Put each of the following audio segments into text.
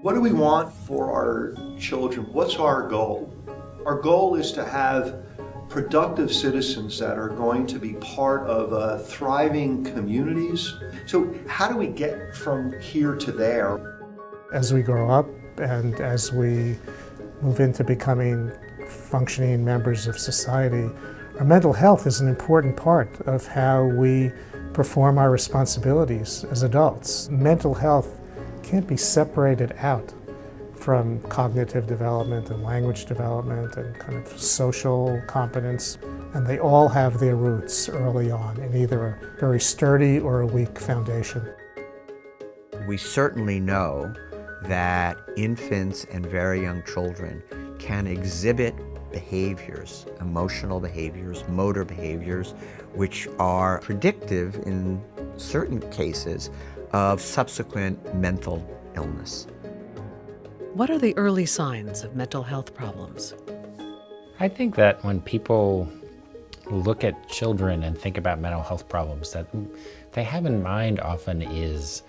What do we want for our children? What's our goal? Our goal is to have productive citizens that are going to be part of thriving communities. So how do we get from here to there? As we grow up and as we move into becoming functioning members of society, our mental health is an important part of how we perform our responsibilities as adults. Mental health can't be separated out from cognitive development and language development and kind of social competence, and they all have their roots early on in either a very sturdy or a weak foundation. We certainly know that infants and very young children can exhibit behaviors, emotional behaviors, motor behaviors, which are predictive in certain cases of subsequent mental illness. What are the early signs of mental health problems? I think that when people look at children and think about mental health problems, that they have in mind often is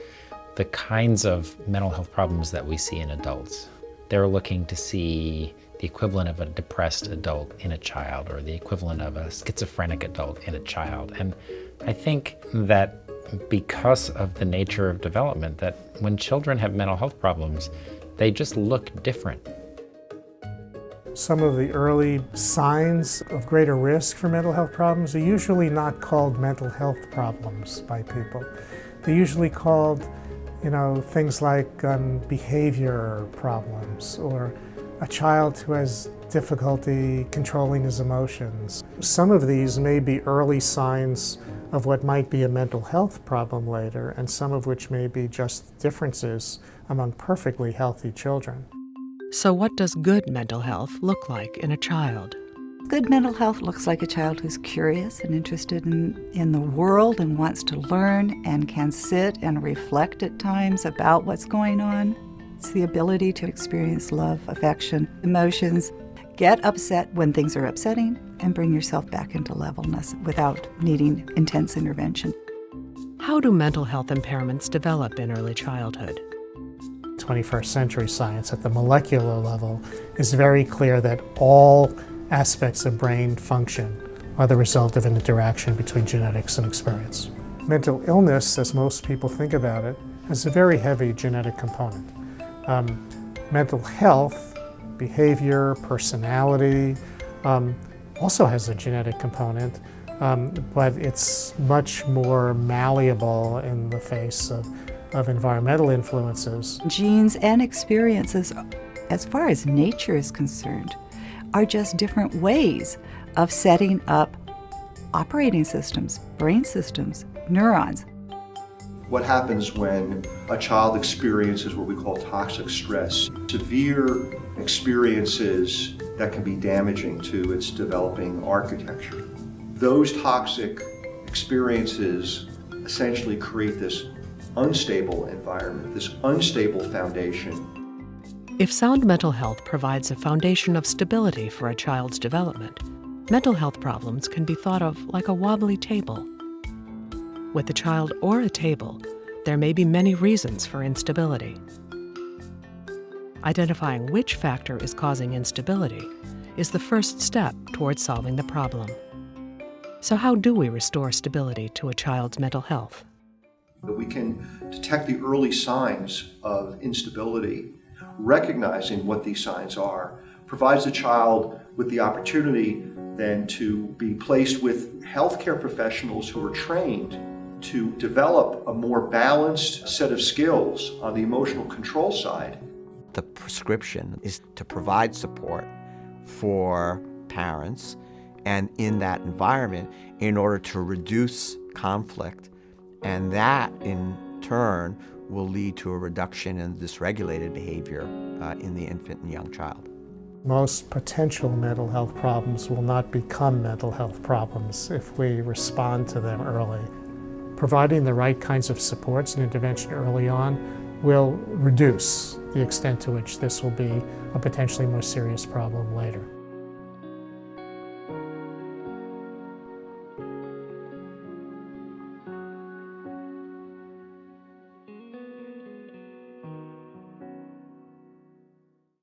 the kinds of mental health problems that we see in adults. They're looking to see the equivalent of a depressed adult in a child or the equivalent of a schizophrenic adult in a child. And I think that because of the nature of development, that when children have mental health problems, they just look different. Some of the early signs of greater risk for mental health problems are usually not called mental health problems by people. They're usually called, things like behavior problems or a child who has difficulty controlling his emotions. Some of these may be early signs of what might be a mental health problem later, and some of which may be just differences among perfectly healthy children. So what does good mental health look like in a child? Good mental health looks like a child who's curious and interested in the world and wants to learn and can sit and reflect at times about what's going on. It's the ability to experience love, affection, emotions, get upset when things are upsetting, and bring yourself back into levelness without needing intense intervention. How do mental health impairments develop in early childhood? 21st century science at the molecular level is very clear that all aspects of brain function are the result of an interaction between genetics and experience. Mental illness, as most people think about it, has a very heavy genetic component. Mental health, behavior, personality, also has a genetic component, but it's much more malleable in the face of environmental influences. Genes and experiences, as far as nature is concerned, are just different ways of setting up operating systems, brain systems, neurons. What happens when a child experiences what we call toxic stress, severe experiences that can be damaging to its developing architecture? Those toxic experiences essentially create this unstable environment, this unstable foundation. If sound mental health provides a foundation of stability for a child's development, mental health problems can be thought of like a wobbly table. With a child or a table, there may be many reasons for instability. Identifying which factor is causing instability is the first step towards solving the problem. So how do we restore stability to a child's mental health? We can detect the early signs of instability. Recognizing what these signs are provides the child with the opportunity then to be placed with healthcare professionals who are trained to develop a more balanced set of skills on the emotional control side. The prescription is to provide support for parents and in that environment in order to reduce conflict, and that in turn will lead to a reduction in dysregulated behavior in the infant and young child. Most potential mental health problems will not become mental health problems if we respond to them early. Providing the right kinds of supports and intervention early on will reduce the extent to which this will be a potentially more serious problem later.